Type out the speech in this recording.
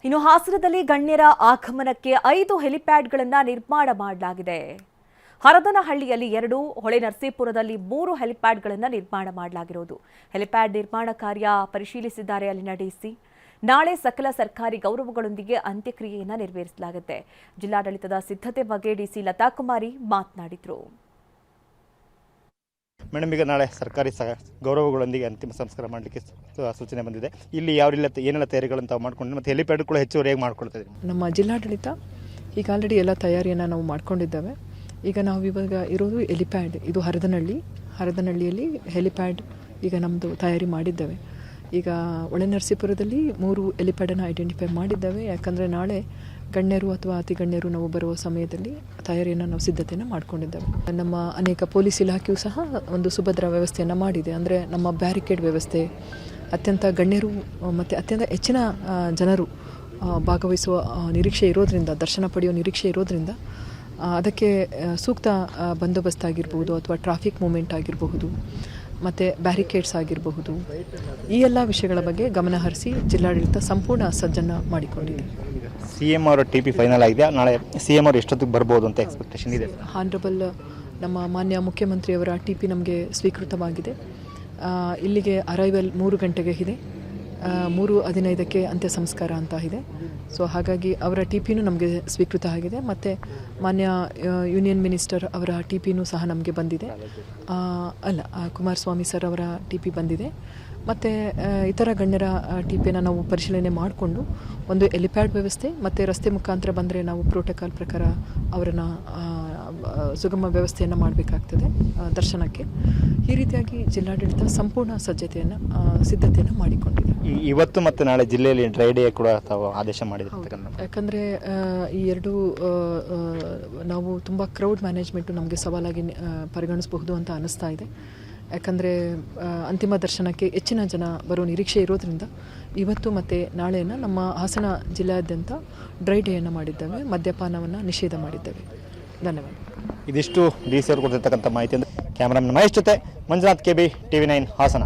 ಇನ್ನು ಹಾಸನದಲ್ಲಿ ಗಣ್ಯರ ಆಗಮನಕ್ಕೆ 5 ಹೆಲಿಪ್ಯಾಡ್ಗಳನ್ನು ನಿರ್ಮಾಣ ಮಾಡಲಾಗಿದೆ. ಹರದನಹಳ್ಳಿಯಲ್ಲಿ 2, ಹೊಳೆನರಸೀಪುರದಲ್ಲಿ 3 ಹೆಲಿಪ್ಯಾಡ್ಗಳನ್ನು ನಿರ್ಮಾಣ ಮಾಡಲಾಗಿರುವುದು. ಹೆಲಿಪ್ಯಾಡ್ ನಿರ್ಮಾಣ ಕಾರ್ಯ ಪರಿಶೀಲಿಸಿದ್ದಾರೆ ಅಲ್ಲಿನ ಡಿಸಿ. ನಾಳೆ ಸಕಲ ಸರ್ಕಾರಿ ಗೌರವಗಳೊಂದಿಗೆ ಅಂತ್ಯಕ್ರಿಯೆಯನ್ನು ನೆರವೇರಿಸಲಾಗುತ್ತೆ. ಜಿಲ್ಲಾಡಳಿತದ ಸಿದ್ಧತೆ ಬಗ್ಗೆ ಡಿಸಿ ಲತಾ ಕುಮಾರಿ ಮಾತನಾಡಿದರು. ಮೇಡಮ್, ಈಗ ನಾಳೆ ಸರ್ಕಾರಿ ಗೌರವಗಳೊಂದಿಗೆ ಅಂತಿಮ ಸಂಸ್ಕಾರ ಮಾಡಲಿಕ್ಕೆ ಸೂಚನೆ ಬಂದಿದೆ. ಇಲ್ಲಿ ಏನೆಲ್ಲ ತಯಾರಿಗಳನ್ನು ತಾವು ಮಾಡ್ಕೊಂಡು ಮತ್ತು ಹೆಲಿಪ್ಯಾಡ್ ಕೂಡ ಹೆಚ್ಚುವರಿ ಹೇಗೆ ಮಾಡ್ಕೊಳ್ತಾ ಇದ್ದೀವಿ? ನಮ್ಮ ಜಿಲ್ಲಾಡಳಿತ ಈಗ ಆಲ್ರೆಡಿ ಎಲ್ಲ ತಯಾರಿಯನ್ನು ನಾವು ಮಾಡ್ಕೊಂಡಿದ್ದೇವೆ. ಈಗ ನಾವು ಇವಾಗ ಇರೋದು ಹೆಲಿಪ್ಯಾಡ್, ಇದು ಹರದನಹಳ್ಳಿಯಲ್ಲಿ ಹೆಲಿಪ್ಯಾಡ್ ಈಗ ನಮ್ಮದು ತಯಾರಿ ಮಾಡಿದ್ದೇವೆ. ಈಗ ಹೊಳೆನರಸೀಪುರದಲ್ಲಿ 3 ಹೆಲಿಪ್ಯಾಡನ್ನು ಐಡೆಂಟಿಫೈ ಮಾಡಿದ್ದೇವೆ. ಯಾಕಂದರೆ ನಾಳೆ ಗಣ್ಯರು ಅಥವಾ ಅತಿ ಗಣ್ಯರು ನಾವು ಬರುವ ಸಮಯದಲ್ಲಿ ತಯಾರಿಯನ್ನು ನಾವು ಸಿದ್ಧತೆಯನ್ನು ಮಾಡ್ಕೊಂಡಿದ್ದೇವೆ. ನಮ್ಮ ಅನೇಕ ಪೊಲೀಸ್ ಇಲಾಖೆಯೂ ಸಹ ಒಂದು ಸುಭದ್ರ ವ್ಯವಸ್ಥೆಯನ್ನು ಮಾಡಿದೆ. ಅಂದರೆ ನಮ್ಮ ಬ್ಯಾರಿಕೇಡ್ ವ್ಯವಸ್ಥೆ, ಅತ್ಯಂತ ಗಣ್ಯರು ಮತ್ತು ಅತ್ಯಂತ ಹೆಚ್ಚಿನ ಜನರು ಭಾಗವಹಿಸುವ ನಿರೀಕ್ಷೆ ಇರೋದರಿಂದ, ದರ್ಶನ ಪಡೆಯುವ ನಿರೀಕ್ಷೆ ಇರೋದರಿಂದ ಅದಕ್ಕೆ ಸೂಕ್ತ ಬಂದೋಬಸ್ತ್ ಆಗಿರಬಹುದು ಅಥವಾ ಟ್ರಾಫಿಕ್ ಮೂವ್ಮೆಂಟ್ ಆಗಿರಬಹುದು ಮತ್ತು ಬ್ಯಾರಿಕೇಡ್ಸ್ ಆಗಿರಬಹುದು, ಈ ಎಲ್ಲ ವಿಷಯಗಳ ಬಗ್ಗೆ ಗಮನ ಹರಿಸಿ ಜಿಲ್ಲಾಡಳಿತ ಸಂಪೂರ್ಣ ಸಜ್ಜನ್ನು ಮಾಡಿಕೊಂಡಿದೆ. CM ಅವರ TP ಫೈನಲ್ ಆಗಿದೆ. ನಾಳೆ CM ಅವರು ಎಷ್ಟೊತ್ತಿಗೆ ಬರ್ಬೋದು ಅಂತ ಎಕ್ಸ್ಪೆಕ್ಟೇಷನ್ ಇದೆ? ಹಾನರಬಲ್ ನಮ್ಮ ಮಾನ್ಯ ಮುಖ್ಯಮಂತ್ರಿಯವರ TP ನಮಗೆ ಸ್ವೀಕೃತವಾಗಿದೆ. ಇಲ್ಲಿಗೆ ಅರೈವಲ್ 3 ಗಂಟೆಗೆ ಇದೆ. 3:15ಕ್ಕೆ ಅಂತ್ಯ ಸಂಸ್ಕಾರ ಅಂತ ಇದೆ. ಸೊ ಹಾಗಾಗಿ ಅವರ TPನೂ ನಮಗೆ ಸ್ವೀಕೃತ ಆಗಿದೆ. ಮತ್ತು ಮಾನ್ಯ ಯೂನಿಯನ್ ಮಿನಿಸ್ಟರ್ ಅವರ TPನೂ ಸಹ ನಮಗೆ ಬಂದಿದೆ. ಕುಮಾರಸ್ವಾಮಿ ಸರ್ ಅವರ TP ಬಂದಿದೆ. ಮತ್ತು ಇತರ ಗಣ್ಯರ TPಯನ್ನು ನಾವು ಪರಿಶೀಲನೆ ಮಾಡಿಕೊಂಡು ಒಂದು ಹೆಲಿಪ್ಯಾಡ್ ವ್ಯವಸ್ಥೆ ಮತ್ತು ರಸ್ತೆ ಮುಖಾಂತರ ಬಂದರೆ ನಾವು ಪ್ರೋಟೋಕಾಲ್ ಪ್ರಕಾರ ಅವರನ್ನು ಸುಗಮ ವ್ಯವಸ್ಥೆಯನ್ನು ಮಾಡಬೇಕಾಗ್ತದೆ ದರ್ಶನಕ್ಕೆ. ಈ ರೀತಿಯಾಗಿ ಜಿಲ್ಲಾಡಳಿತ ಸಂಪೂರ್ಣ ಸಿದ್ಧತೆಯನ್ನು ಮಾಡಿಕೊಂಡಿದೆ. ಇವತ್ತು ಮತ್ತು ನಾಳೆ ಜಿಲ್ಲೆಯಲ್ಲಿ ಡ್ರೈ ಡೇ ಕೂಡ ತಾವು ಆದೇಶ ಮಾಡಿದ್ರೆ, ಯಾಕಂದರೆ ಈ ಎರಡು ನಾವು ತುಂಬ ಕ್ರೌಡ್ ಮ್ಯಾನೇಜ್ಮೆಂಟು ನಮಗೆ ಸವಾಲಾಗಿ ಪರಿಗಣಿಸಬಹುದು ಅಂತ ಅನ್ನಿಸ್ತಾ ಇದೆ. ಯಾಕಂದರೆ ಅಂತಿಮ ದರ್ಶನಕ್ಕೆ ಹೆಚ್ಚಿನ ಜನ ಬರೋ ನಿರೀಕ್ಷೆ ಇರೋದರಿಂದ ಇವತ್ತು ಮತ್ತು ನಾಳೆಯನ್ನು ನಮ್ಮ ಹಾಸನ ಜಿಲ್ಲೆಯಾದ್ಯಂತ ಡ್ರೈ ಡೇಯನ್ನು ಮಾಡಿದ್ದೇವೆ. ಮದ್ಯಪಾನವನ್ನು ನಿಷೇಧ ಮಾಡಿದ್ದೇವೆ. ಧನ್ಯವಾದ. ಇದಿಷ್ಟು DC ಅವರು ಕೊಡ್ತಿರ್ತಕ್ಕಂಥ ಮಾಹಿತಿ. ಕ್ಯಾಮರಾಮನ್ ಮಹೇಶ್ ಜೊತೆ ಮಂಜುನಾಥ್, KB, TV9 ಹಾಸನ.